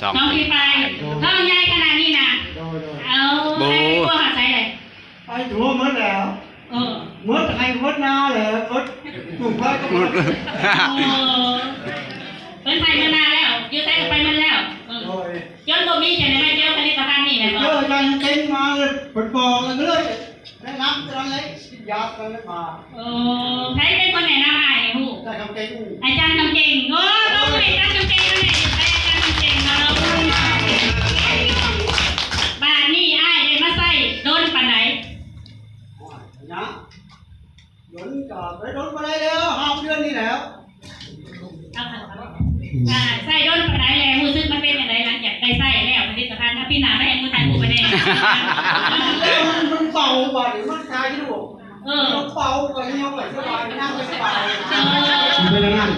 น้องพี่ไปท้องใหญ่ขนาดนี้นะเอาไอ้ตัวหัดใส่เลยไอ้ถั่วหมดแล้วหมดไอ้หมดนาเลยหมดถูกไฟก็หมดเป็นไทยมานานแล้วยืดไทยไปมันแล้วย้อนบ่มีอย่างไรเจ้าผลิตภัณฑ์นี่แหละบ่เจอกันเต็มมาเลยปวดปอกกันเลยแนะนำกันเลยยากันเลยมาใครเป็นคนไหนน้ำไอ้หูได้คำเก่งอาจารย์คำเก่งโอ้ต้องเป็นอาจารย์คำเก่งนั่นแหละไปอาจารย์คำเก่งมาเราบ้านนี่ไอ้ได้มาใส่โดนปานไหนนะโดนก็ไปโดนมาได้แล้ว5 เดือนนี่แล้วใส่โดนปานไหนแล้วรู้สึกมันเป็นอย่างไรหลังจากได้ใส่แล้วผลิตภัณฑ์ถ้าพี่นาได้เห็นมือถ่ายหูไปแน่มันเป่ากว่าหรือมันคลายที่ดูมันเป่ากว่าเนี่ยแบบสบายนั่งสบายไม่ได้นั่ง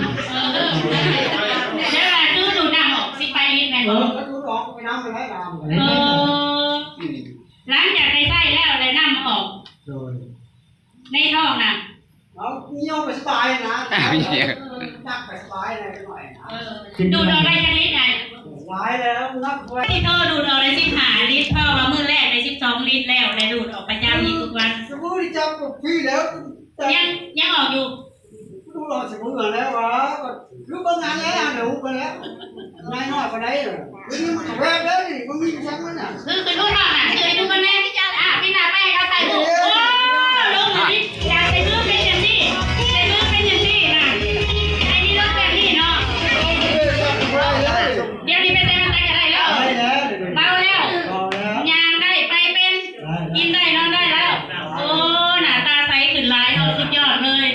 แล้วล่ะคือดูดังออกสิไปลิ้นแม่ก็ดูออกไปน้ำไปไว้น้ำหลังจากได้ใส่แล้วเลยน้ำออกในท้องน่ะเอาเงี้ยวไปสบายนะนักไปสบายอะไรหน่อยดูดอะไรกันลิตรไงไว้แล้วนักไว้ที่เธอดูดอะไร15 ลิตรพ่อว่ามื้อแรกได้12 ลิตรแล้วเลยดูดออกประจำอีกทุกวันสมมติจับกับพี่แล้วยังออกอยู่ดูรอสมมติแล้ววะคือบางงานแล้วเดี๋ยวไปแล้วนายน้อยไปไหนมันแวบแล้วนี่มันมีชั้นมันอ่ะคือดูท่อน่ะคือดูมันแน่พี่จันพี่นาไปเอาใส่บุกโอ้ลงมาดิอยากใส่มือเป็นอย่างนี้ใส่มือเป็นอย่างนี้นะไอ้นี่รถแบบนี้เนาะเดี๋ยวนี้ไปใส่มันใส่อะไรแล้วเบาแล้วยางได้ไปเป็นกินได้นอนได้แล้วโอ้หน้าตาใสขึ้นหลายเราสุดยอดเลย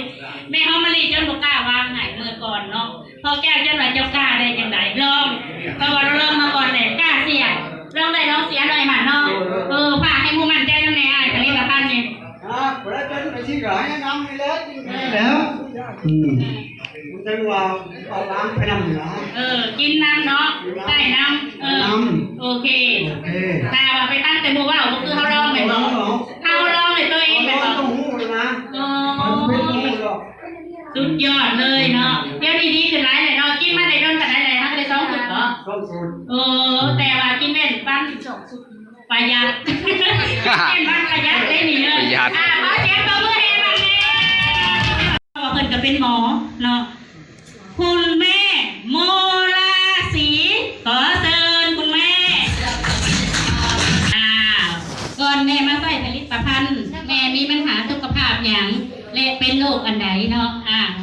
แม่เขามาลีจนบอกกล้าวางหายเมื่อก่อนเนาะพอแก้วจนว่าเจ้ากล้าได้จังไดลองเพราะว่าเราเริ่มมาก่อนเลยกล้าเสียลองได้ลองเสียหน่อยหมันเนาะฝากให้มูมันใจตรงไหนไอ้ผลิตภัณฑ์นี่พอแล้วเป็นไปที่ร้านน้ำนี่แล้วแล้วมันจะว่าเอาน้ำไปน้ำเหนือกินน้ำเนาะใส่น้ำโอเคแต่ว่าไปตั้งแต่โมว่าก็คือเขาลองไปบอกเขาลองเลยตัวเองไปบอกสุดยอดเลยเนาะเดี๋ยวดีๆขึ้นไรเลยเนาะกินมาได้โดนกันได้เลยทั้งได้2 สุดเหรอแต่ว่ากินเป็นบ้าน12 สุดประหยัดเป็นบ้านประหยัดได้หนิเลยขอเสียงปรบมือให้บ้านเลยว่าเพิ่นก็เป็นหมอเนาะคุณแม่โมราศรีขอเชิญคุณแม่ก่อนแม่มาใส่ผลิตภัณฑ์แม่มีปัญหาสุขภาพอย่างและเป็นโรคอันใดเนาะ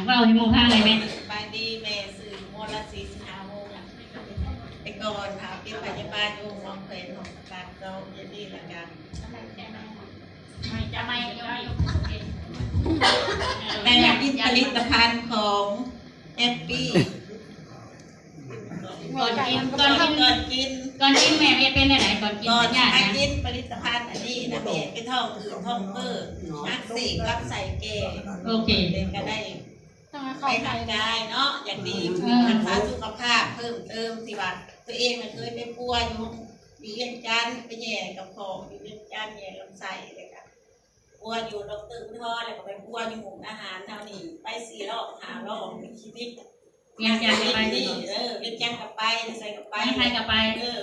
ว่าให้หมู่ฟังเลยแม่ไปดีแม่สื่อโมราศรีสิงหาโมงไปก่อนค่ะเป็นพยาบาลอยู่มองเพลนของการเราเย็นดีละกันแม่กินผลิตภัณฑ์ของแอปปี้ก่อนกินแม่เป็นอะไรก่อนกินกินผลิตภัณฑ์อันนี้นะแม่เป็นท้องอืดท้องเฟ้ออักเสบรับใส่แก่โอเคเป็นก็ได้ไปทางกายเนาะอย่างดีรักษาสุขภาพเพิ่มเติมสิว่าตัวเองมันเคยไปป่วยอยู่มีเวียนจันทร์ไปแย่กับของมีเวียนจันทร์แย่ลำไส้เลยค่ะป่วยอยู่ดร.พุทธรแล้วก็ไปป่วยอยู่หมู่อาหารเท่านี้ไป4 รอบ5 รอบในชีวิตยังไปนี่เวียนจันทร์กับไปใส่กับไปใครกับไป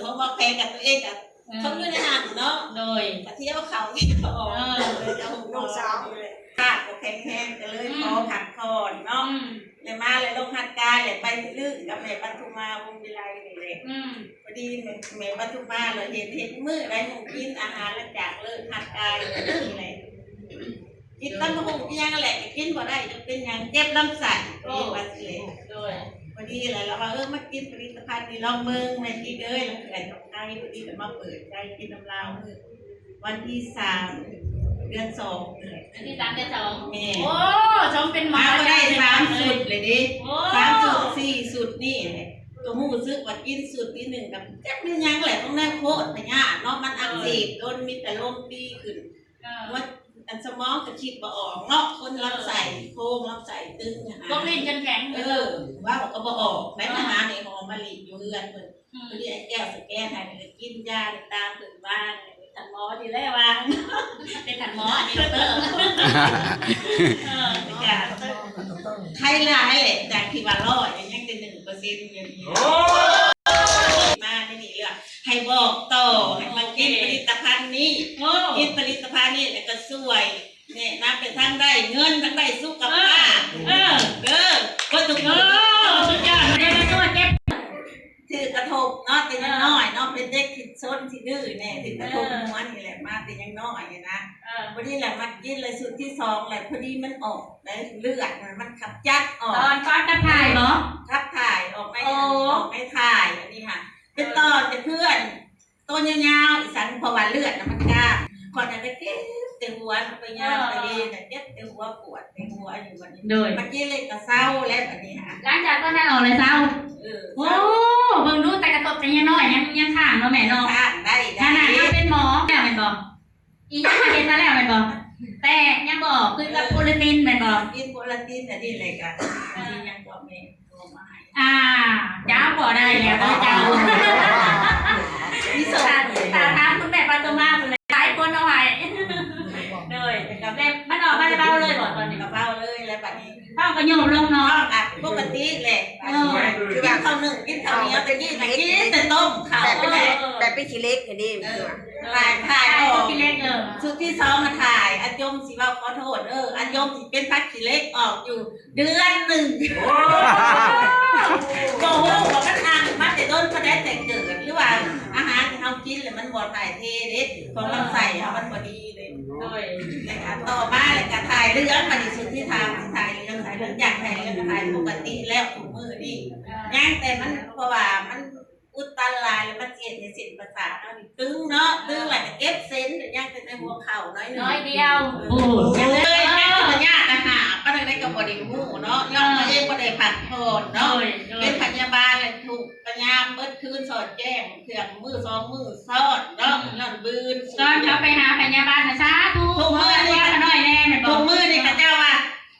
เพราะว่าแพ้กับตัวเองกับเขาอยู่ในหานเนาะโดยเที่ยวเขาที่เขาออกเลยเอาลูกสาวเลยขาดกับแข็งๆก็เลยขอผักคอนเนาะเลยมาเลยลงหัดการเลยไปลึกกับแม่ปทุมาวงวิไลนี่เลยพอดีแม่ปทุมมาเลยเห็นมือไรหมูกินอาหารแล้วจากเลิกหัดการเลยนี่เลยกินตั้งหงกินยังแหละกินบ่ได้จะเป็นยังเจ็บลำไส้นี่ว่าสิเลยพอดีเลยเราว่ามากินผลิตภัณฑ์นี่ลองเบิ่งแม่ที่เด้อแล้วเกิดกับใครพอดีก็มาเปิดใจกินน้ำลาววันที่3 เดือน 2วันที่3 เดือน 2แม่โอ้ชมเป็นหมาก็ได้3 สุดเลยดิ3 สุด4 สุดนี่ตัวหูซึกว่ากินสุดที่1กับจักเป็นยังแหละต้องได้โคตรพญาเนาะมันอักเสบโดนมีแต่ลมดีขึ้นว่าอันสมองจะคิดบ่ออกเนาะคนรับใส่โค้งรับใส่ตึงพวกลิ้นจนแข็งว่าก็บ่ออกแม่อาหารในหอมมะลิอยู่เรือนเพิ่นพอดีไอ้แก้วสแกนให้กินยาตามถึงบ้านทันหมอดีแล้วว่าเป็นทันหมออันนี้ดร.ใครหลายแหละจากที่ว่า100ยังเป็น1%อย่างนี้มาใน ให้บอกต่อให้มากินผลิตภัณฑ์นี้ โอ้ กินผลิตภัณฑ์นี้แล้วก็สวยเนี่ยนะเป็นทั้งได้เงินทั้งได้สุขภาพก็ถูก สุดยอดเดี๋ยวมาตัวเก็บ ถือกระทบเนาะแต่ยังน้อยเนาะเป็นเด็กที่ซนที่ดื้อเนี่ยถือกระทบหัวนี่แหละมาแต่ยังน้อยนะพอดีแหละมันกินเลยสุดที่สองแหละพอดีมันออกได้เลือดมันขับจัดออก ตอนก้อนกระถ่ายเหรอ ขับถ่ายออกไม่ถ่ายอันนี้ค่ะเป็นตอนเป็นเพื่อนตัวยาวๆอีสันเพราะว่าเลือดมันกล้าก่อนจะได้เก็บเต็มหัวไปยาวไปดีแต่เก็บเต็มหัวปวดเต็มหัวอยู่วันนี้มันกินเลยก็เศร้าแล้วแบบนี้ค่ะ หลังจากก็ได้ออกเลยเศร้าโอ้เบิ่งดูแต่กระตบแต่ยังน้อยยังข้างเนาะแม่เนาะ ข้างได้ ขนาดเราเป็นหมอแล้วแม่นบอกอีกประเด็นมาแล้วแม่นบอกแต่ยังบอกคือกับโปรตีนแม่นบอก กินโปรตีนแต่นี่เลยกันยังก็ไม่ตัวมาให้ จ้าบ่ได้แล้วเจ้า ที่สุด ตาตามคุณแม่ปาโตมาเลยหลายคนเอาไว้เลยกับแม่มันออกมาเบาเลยบอกตอนนี้ กระเป๋าเลยแล้วแบบนี้ ต้องกระโยมลง น้อ เนาะ งอ่ะปกติแหละคือกินข้าวนึ่งกินข้าวเหนียวแต่กินแต่ต้มข้าว แบบเป็นขี้เล็กอย่างนี้ ถ่ายออก พี่เล็กสุดที่สองมาถ่ายอันยมสิว่าขอโทษอันยมสิเป็นพักขี้เล็กออกอยู่เดือนหนึ่งโอ้โหบอกกันอ่างมาแต่ต้นพอได้แต่เกิดหรือว่าอาหารที่เรากินเลยมันบ่ถ่ายเทเด็ดของเราใส่มันพอดีเลยต่อมาเลยก็ถ่ายเรื่องมาดิสุดที่ทำถ่ายเรื่องอยากถ่ายเรื่องถ่ายปกติแล้วถุงมือนี่ย่างแต่มันเพราะว่ามันอุดตันลายแล้วมันเจ็บในเส้นประสาทตึงเนาะตึงแหละเก็บเส้นย่างแต่ในหัวเข่าน้อยเเดีดียวโอ้ยังเลยแค่สัญญาณนะคะก็ได้กับบริมูเนาะย้อนมาเองก็ได้ผัดผ่อนเนาะเป็นพยาบาลเลยถูกปัญญาเบิดคืนสอดแจ้งเถื่อนมือสองมือซอดเนาะย้อนบืน ตอนเขาไปหาพยาบาลนะซาทุกมือนี่ก็น้อยแน่แม่บ ถู อก กมือนี่ข้าเจ้าว่า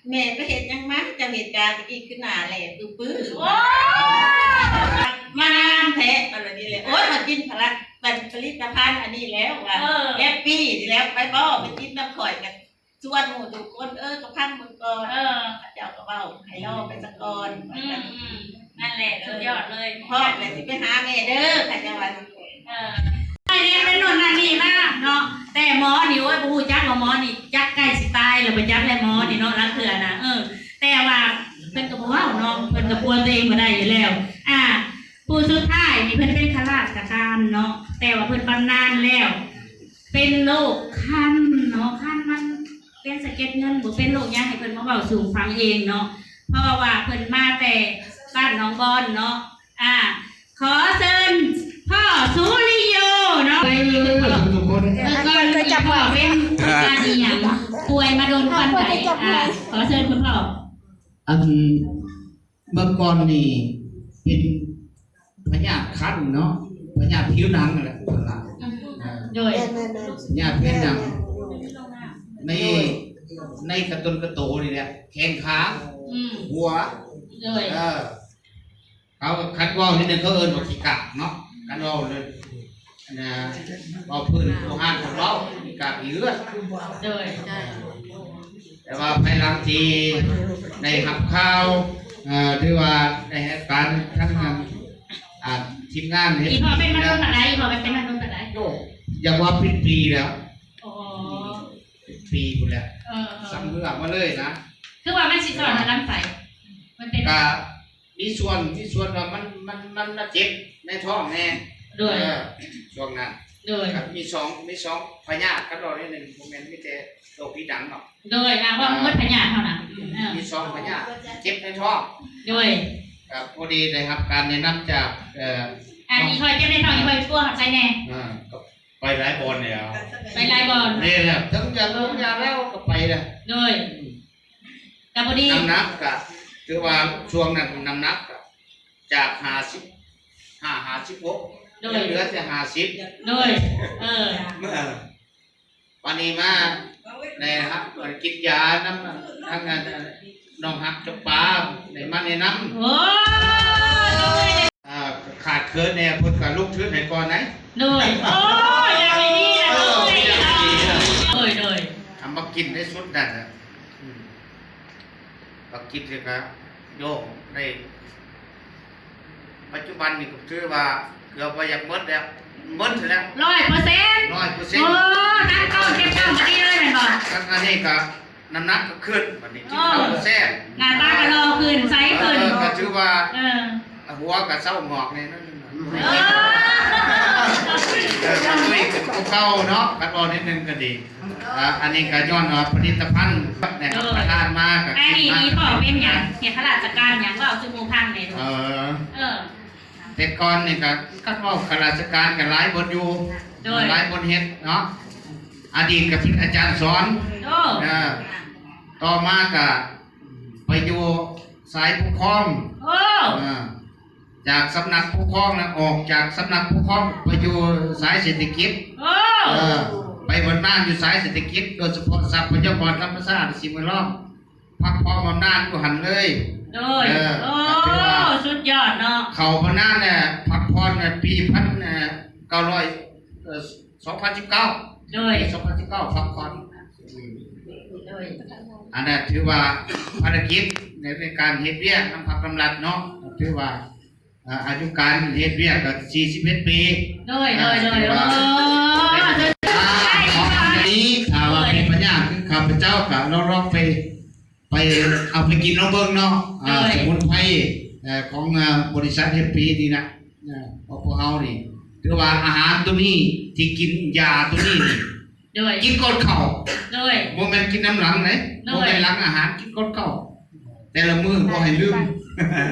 แม่ไปเห็นยังมั้งจะเหตุการณ์อีกขึ้นหน้าแหล่ปื้อปื้อมานแท้อะไรนี่เลยโอ๊ยมากินพลังเป็นผลิตภัณฑ์อันนี้แล้วว่าแฮปปี้ดีแล้วไปบ่ไปกินน้ำข่อยกันชวนหมู่ทุกคนก็พังมือก่อนเจ้าก็เบ้าให้รอไปสักก่อน นั่นแหละสุดยอดเลย พ่อแม่ที่ไปหาแม่เด้อข้าจะว่าไม่เรียนเป็นหนุนนั่นนี่มากเนาะแต่หมอนี่โอ้ยผู้จักว่าหมอนี่จักใกล้สิตายแล้วไปจักเลยหมอนี่เนาะรักเถื่อนะแต่ว่าเพิ่นก็บ่เว้าเนาะเพิ่นก็ปวนตัวเองบ่ได้อยู่แล้วผู้สุดท้ายนี่เพิ่นเป็นข้าราชการเนาะแต่ว่าเพิ่นบำนาญแล้วเป็นโรคคันเนาะคันมันเป็นสะเก็ดเงินบ่เป็นโรคหยังให้เพิ่นมาเว้าสู่ฟังเองเนาะเพราะว่าเพิ่นมาแต่บ้านหนองบอนเนาะขอเชิญพ่อสุริโยเนาะก่อนเคยจับพ่อเป็นการอีหยังป่วยมาโดนฟันไหนขอเชิญคุณพ่ออันเมื่อก่อนนี่เป็นพยาธิคันเนาะพยาธิผิวหนังนั่นแหละโดยพยาธิผิวหนังในกระตุนกระโตนี่แหละแข้งขาหัวโดยเขาคัดว่าวนิดนึงเขาเอิ้นว่าขี้กะเนาะคัดว่าวเลยว่าวพื้นโลหะของเราขี้กะขี้เลือดโดยแต่ว่าภายหลังที่ในหับข้าวหรือว่าในการทั้งงานทีมงานอีพอเป็นมาโดนอะไรอีพอเป็นมาโดนอะไรอย่างว่าเป็นปีแล้วโอ้ปีหมดแล้วซ้ำเรื่องมาเลยนะคือว่ามันสิสอนลำไส้มันเป็นมีส่วนว่ามันเจ็บในท้องแน่ด้วยช่วงนั้นด้วยมีสองพยาธิกันรอนิดนึงผมเห็นไม่แต่โรคผิวหนังหรอกด้วยว่ามันพยาธิเท่านั้นมีสองพยาธิเจ็บในท้องด้วยพอดีนะครับการแนะนำจากอีคอยเจ็บในท้องอีคอยตัวหักใจแน่ไปหลายบอลเนี่ยไปหลายบอลนี่แหละทั้งยาลงยาแล้วก็ไปเลยด้วยแต่พอดีน้ำหนักก็คือว่าช่วงนั้นน้ำหนักจาก56เหลือแต่50ด้วยวันนี้มาในครับกินยาน้ำทั้งน้องหักจับปลาในมันในน้ำขาดเคิร์ดเนี่ยพูดกับลูกชื้นไหนก่อนไหนด้วยอย่างนี้เลยทำมากินได้สุดนั่นนะมากินเลยครับโยกในปัจจุบันนี่ก็ถือว่าเกือบไปอย่างมดแล้ว หมดแล้ว 100%โอ้ตั้งกล้องเก็บกล้องก็ดีเลยแม่นบ่ อันนี้ก็น้ำหนักก็ขึ้นวันนี้กินข้าวก็แซ่บ งานบ้านก็รอขึ้นไซส์ขึ้น ก็ถือว่า เออ หัวกับเส้าหงอกเนี่ยนั่น เออ คุยกับเก่าเนาะกันรอนิดนึงก็ดีอันนี้ก็ย้อนผลิตภัณฑ์นะครับประทานมากกับ ไอ้นี่พ่อเป็นหยังเฮ็ดข้าราชการหยังว่าเอาชั่วโมงพังเลย เออ เออ แต่ก่อนนี่ก็ว่าข้าราชการกับหลายบทอยู่หลายบทเฮ็ดเนาะอดีตก็เป็นอาจารย์สอน โอ้ ต่อมาก็ไปอยู่สายปกครอง โอ้ จากสำนักปกครองนะออกจากสำนักปกครองไปอยู่สายเศรษฐกิจ โอ้ ไปบนหน้าอยู่สายเศรษฐกิจโดยเฉพาะทรัพยากรธรรมชาติสิ่งแวดล้อมพักพร้อมอำนาจอยู่หันเลย โดยโอ้สุดยอดเนาะ เขาพนันเนี่ยพักพรเนี่ยปี2019 โดย 2019พักพร โดย อันนั้นถือว่าภารกิจในการเฮ็ดเวียกน้ำพักน้ำรัดเนาะถือว่าอายุการเฮ็ดเวียกก็41 ปี โดยโอ้สุดยอด ของอันนี้ถ้าว่าเป็นปัญญาคือข้าพเจ้าก็ลองไปเอาไปกินลองเบิ่งเนาะสมุนไพรของบริษัทเฮปปี้นี่นะพวกเฮานี่ถือว่าอาหารตัวนี้ที่กินยาตัวนี้นี่ โดย กินก่อนเข้า โดย บ่แม่นกินน้ำหลังไหนบ่แม่นหลังอาหารกินก่อนเข้าแต่ละมื้อบ่ให้ลืม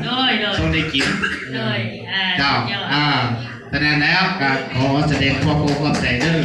โดย ต้องได้กิน โดย เจ้าแต่นั้นแล้วก็ขอแสดงความโปรดใจเด้อ